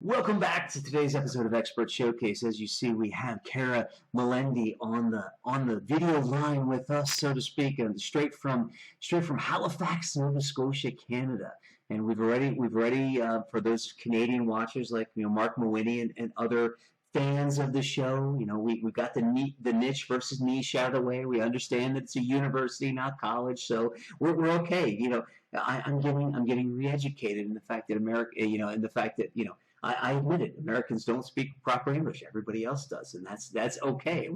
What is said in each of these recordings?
Welcome back to today's episode of Expert Showcase. As you see, we have Kara Melendy on the video line with us, so to speak, and straight from Halifax, Nova Scotia, Canada. And we've already for those Canadian watchers like Mark Mawhinney and other fans of the show, we got the niche versus niche out of the way. We understand that it's a university, not college, so we're okay. I'm getting re-educated in the fact that America, in the fact that I admit it. Americans don't speak proper English. Everybody else does, and that's okay.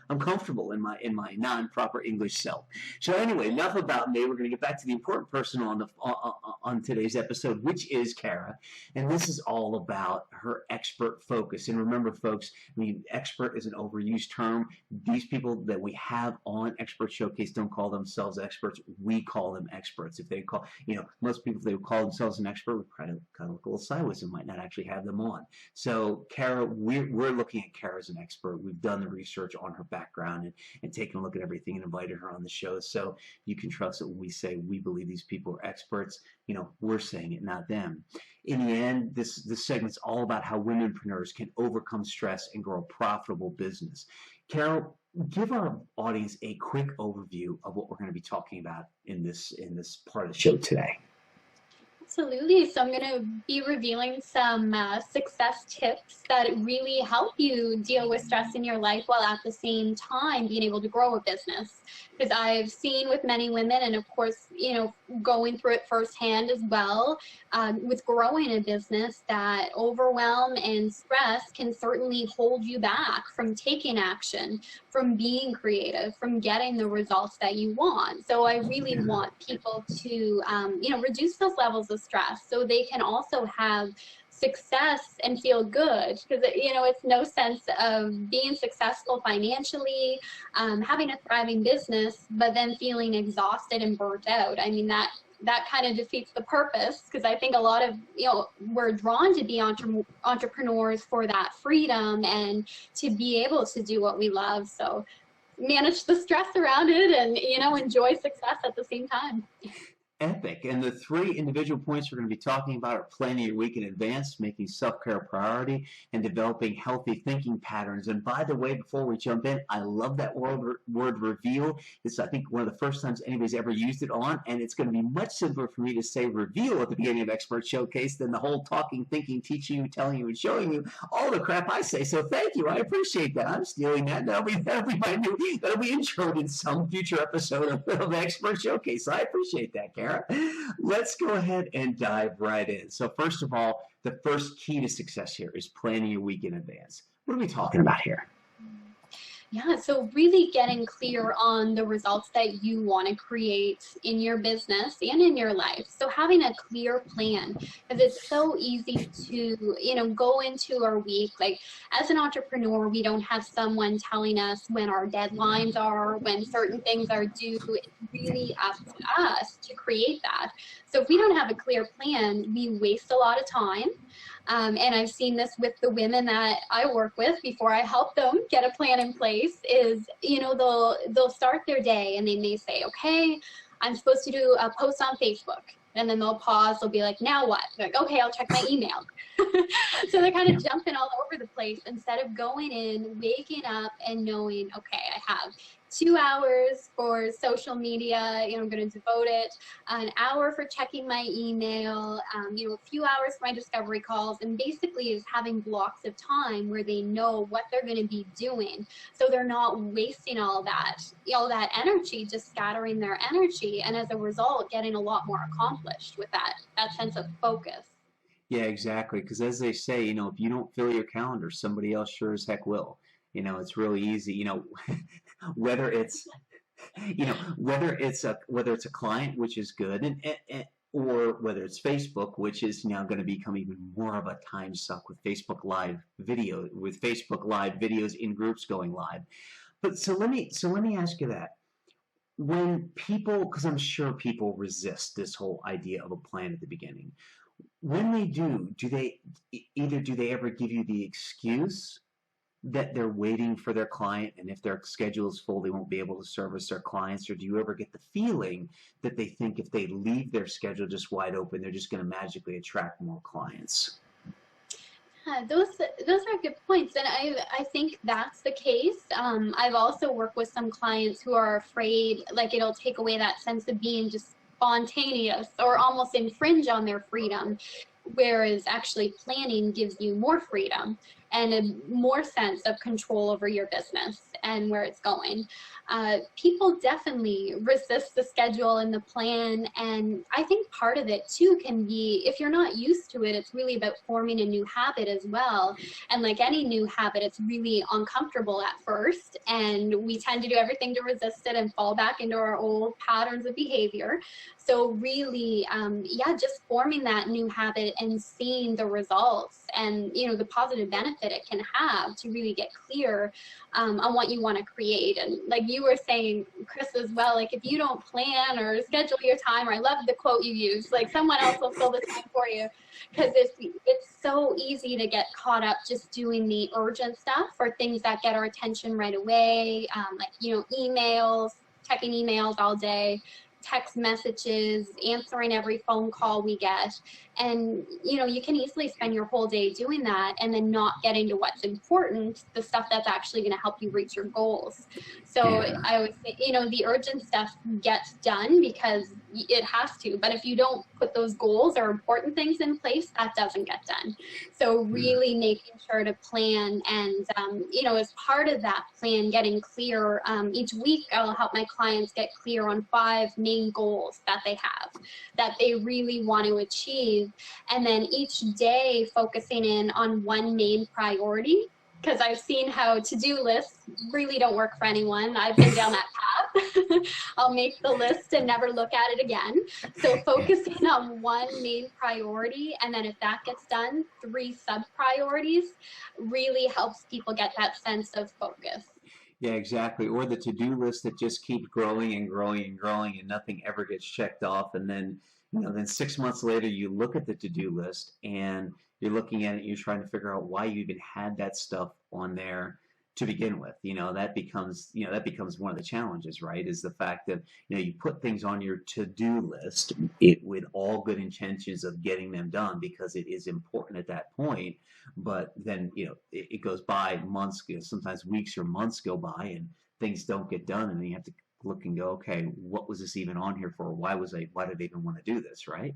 I'm comfortable in my non-proper English self. So anyway, enough about me. We're going to get back to the important person on today's episode, which is Kara, and this is all about her expert focus. And remember, folks, expert is an overused term. These people that we have on Expert Showcase don't call themselves experts. We call them experts. If they call, most people, if they would call themselves an expert, would kind of look a little sideways and might not actually have them on. So Kara, we're looking at Kara as an expert. We've done the research on her background and taken a look at everything and invited her on the show. So you can trust that when we say we believe these people are experts, we're saying it, not them. In the end, this segment's all about how womenpreneurs can overcome stress and grow a profitable business. Carol, give our audience a quick overview of what we're going to be talking about in this part of the show today. Absolutely. So I'm going to be revealing some success tips that really help you deal with stress in your life while at the same time being able to grow a business. Because I've seen with many women, and of course, going through it firsthand as well, with growing a business, that overwhelm and stress can certainly hold you back from taking action, from being creative, from getting the results that you want. So I really want people to, reduce those levels of stress so they can also have success and feel good, because it's no sense of being successful financially, having a thriving business, but then feeling exhausted and burnt out. I mean, that kind of defeats the purpose, because I think a lot of we're drawn to be entrepreneurs for that freedom and to be able to do what we love. So manage the stress around it and enjoy success at the same time. Epic. And the three individual points we're going to be talking about are planning your week in advance, making self-care a priority, and developing healthy thinking patterns. And by the way, before we jump in, I love that word reveal. It's, I think, one of the first times anybody's ever used it on, and it's going to be much simpler for me to say reveal at the beginning of Expert Showcase than the whole talking, thinking, teaching you, telling you, and showing you all the crap I say. So thank you. I appreciate that. I'm stealing that. That'll be introed in some future episode of Expert Showcase. So I appreciate that, Karen. Let's go ahead and dive right in. So first of all, the first key to success here is planning your week in advance. What are we talking about here? Yeah, so really getting clear on the results that you want to create in your business and in your life. So having a clear plan, because it's so easy to, go into our week. Like, as an entrepreneur, we don't have someone telling us when our deadlines are, when certain things are due. It's really up to us to create that. So if we don't have a clear plan, we waste a lot of time. And I've seen this with the women that I work with before I help them get a plan in place is, they'll start their day and they may say, okay, I'm supposed to do a post on Facebook. And then they'll pause. They'll be like, now what? They're like, okay, I'll check my email. So they're kind of jumping all over the place instead of going in, waking up and knowing, okay, I have 2 hours for social media, I'm going to devote it, an hour for checking my email, a few hours for my discovery calls, and basically is having blocks of time where they know what they're going to be doing. So they're not wasting all that energy, just scattering their energy, and as a result, getting a lot more accomplished with that sense of focus. Yeah, exactly. Because as they say, if you don't fill your calendar, somebody else sure as heck will. It's really easy. Whether it's whether it's a client, which is good, or whether it's Facebook, which is now going to become even more of a time suck with Facebook Live videos in groups going live. But so let me ask you that. When people, because I'm sure people resist this whole idea of a plan at the beginning. When they do they ever give you the excuse that they're waiting for their client, and if their schedule is full, they won't be able to service their clients? Or do you ever get the feeling that they think if they leave their schedule just wide open, they're just going to magically attract more clients? Yeah, those are good points, and I think that's the case. I've also worked with some clients who are afraid, like it'll take away that sense of being just spontaneous or almost infringe on their freedom, whereas actually planning gives you more freedom and a more sense of control over your business and where it's going. People definitely resist the schedule and the plan, and I think part of it too can be, if you're not used to it, it's really about forming a new habit as well. And like any new habit, it's really uncomfortable at first, and we tend to do everything to resist it and fall back into our old patterns of behavior. So really, yeah, just forming that new habit and seeing the results and, you know, the positive benefit it can have to really get clear on what you want to create. And like you were saying, Chris, as well, like if you don't plan or schedule your time, or I love the quote you used, like someone else will fill the time for you, because it's so easy to get caught up just doing the urgent stuff or things that get our attention right away, like, you know, emails, checking emails all day, text messages, answering every phone call we get. And, you know, you can easily spend your whole day doing that and then not getting to what's important, the stuff that's actually going to help you reach your goals. So Yeah. I would say, you know, the urgent stuff gets done because it has to. But if you don't put those goals or important things in place, that doesn't get done. So really making sure to plan and, you know, as part of that plan, getting clear, each week I'll help my clients get clear on 5 main goals that they have, that they really want to achieve. And then each day focusing in on one main priority, because I've seen how to-do lists really don't work for anyone. I've been down that path. I'll make the list and never look at it again. So focusing on one main priority, and then if that gets done, 3 sub-priorities really helps people get that sense of focus. Yeah, exactly. Or the to-do list that just keeps growing and growing and growing and nothing ever gets checked off. And then, you know, then 6 months later you look at the to-do list and you're looking at it, you're trying to figure out why you even had that stuff on there to begin with. That becomes, that becomes one of the challenges, right? Is the fact that, you put things on your to-do list, with all good intentions of getting them done because it is important at that point. But then, it goes by months, sometimes weeks or months go by and things don't get done. And then you have to look and go, okay, what was this even on here for? Why did I even want to do this, right?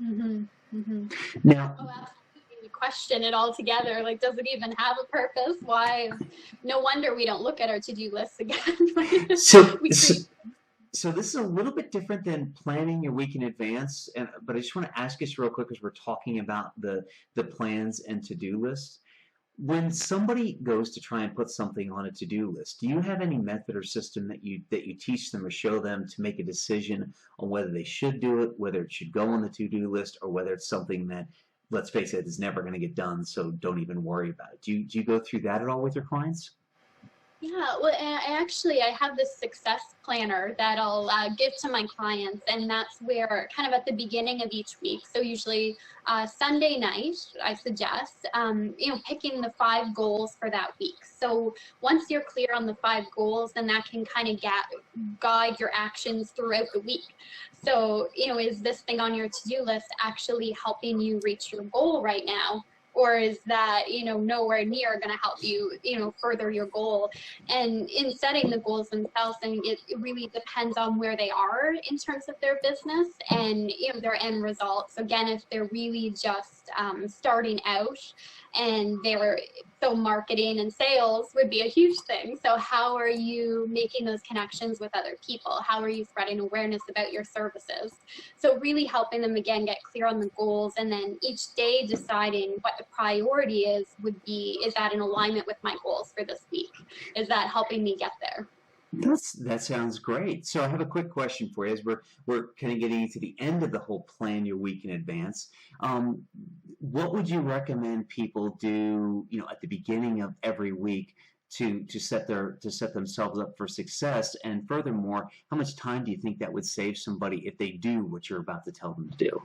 Mm-hmm. Mm-hmm. Now, Oh, absolutely. We question it all together. Like, does it even have a purpose? Why? No wonder we don't look at our to-do lists again. so, We so, create. so this is a little bit different than planning your week in advance, but I just want to ask you real quick, as we're talking about the plans and to-do lists. When somebody goes to try and put something on a to-do list, do you have any method or system that you teach them or show them to make a decision on whether they should do it, whether it should go on the to-do list, or whether it's something that, let's face it, is never going to get done, so don't even worry about it? Do you go through that at all with your clients? Yeah, well, I have this success planner that I'll give to my clients, and that's where kind of at the beginning of each week. So usually Sunday night, I suggest, picking the 5 goals for that week. So once you're clear on the 5 goals, then that can kind of guide your actions throughout the week. So, is this thing on your to-do list actually helping you reach your goal right now? Or is that, nowhere near going to help you, further your goal? And in setting the goals themselves, and it really depends on where they are in terms of their business and, their end results. Again, if they're really just starting out and so marketing and sales would be a huge thing. So how are you making those connections with other people? How are you spreading awareness about your services? So really helping them, again, get clear on the goals, and then each day deciding what the priority is that in alignment with my goals for this week? Is that helping me get there? That sounds great. So I have a quick question for you, as we're kind of getting to the end of the whole plan your week in advance. What would you recommend people do, at the beginning of every week to set themselves up for success? And furthermore, how much time do you think that would save somebody if they do what you're about to tell them to do?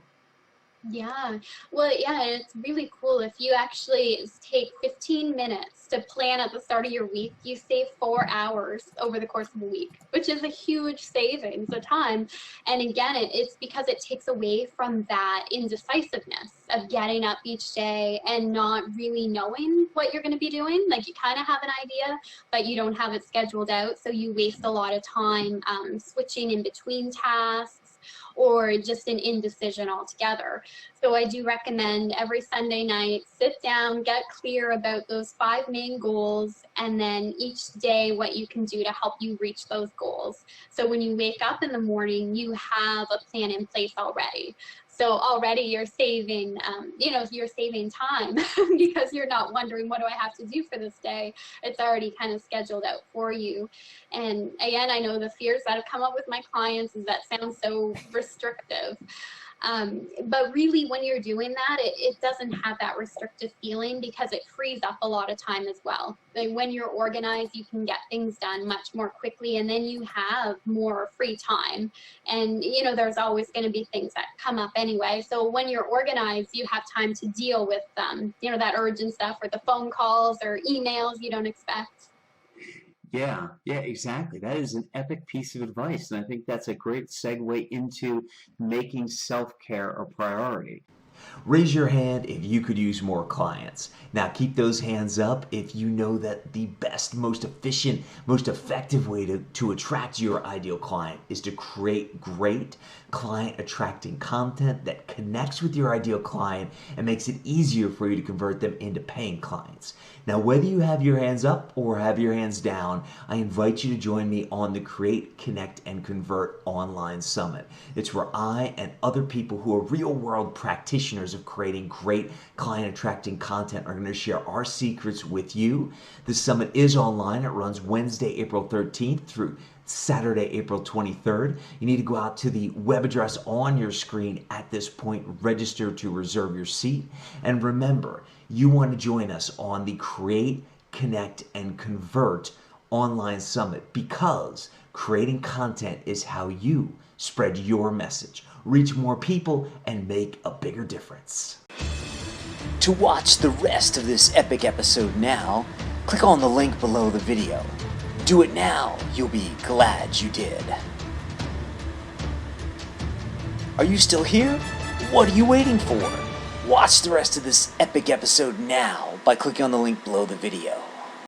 Yeah. Well, yeah, it's really cool. If you actually take 15 minutes to plan at the start of your week, you save 4 hours over the course of a week, which is a huge savings of time. And again, it's because it takes away from that indecisiveness of getting up each day and not really knowing what you're going to be doing. Like you kind of have an idea, but you don't have it scheduled out. So you waste a lot of time switching in between tasks or just an indecision altogether. So I do recommend every Sunday night, sit down, get clear about those 5 main goals, and then each day what you can do to help you reach those goals. So when you wake up in the morning, you have a plan in place already. So already you're saving, you're saving time because you're not wondering, what do I have to do for this day? It's already kind of scheduled out for you. And again, I know the fears that have come up with my clients is that sounds so restrictive. But really, when you're doing that, it doesn't have that restrictive feeling because it frees up a lot of time as well. Like when you're organized, you can get things done much more quickly, and then you have more free time. And, there's always going to be things that come up anyway. So when you're organized, you have time to deal with that urgent stuff or the phone calls or emails you don't expect. Yeah, yeah, exactly. That is an epic piece of advice, and I think that's a great segue into making self-care a priority. Raise your hand if you could use more clients. Now keep those hands up if you know that the best, most efficient, most effective way to attract your ideal client is to create great client attracting content that connects with your ideal client and makes it easier for you to convert them into paying clients. Now, whether you have your hands up or have your hands down, I invite you to join me on the Create, Connect, and Convert Online Summit. It's where I and other people who are real-world practitioners of creating great client-attracting content are going to share our secrets with you. The summit is online. It runs Wednesday, April 13th through Saturday, April 23rd. You need to go out to the web address on your screen at this point, register to reserve your seat. And remember, you want to join us on the Create, Connect, and Convert Online Summit because creating content is how you spread your message, reach more people, and make a bigger difference. To watch the rest of this epic episode now, click on the link below the video. Do it now, you'll be glad you did. Are you still here? What are you waiting for? Watch the rest of this epic episode now by clicking on the link below the video.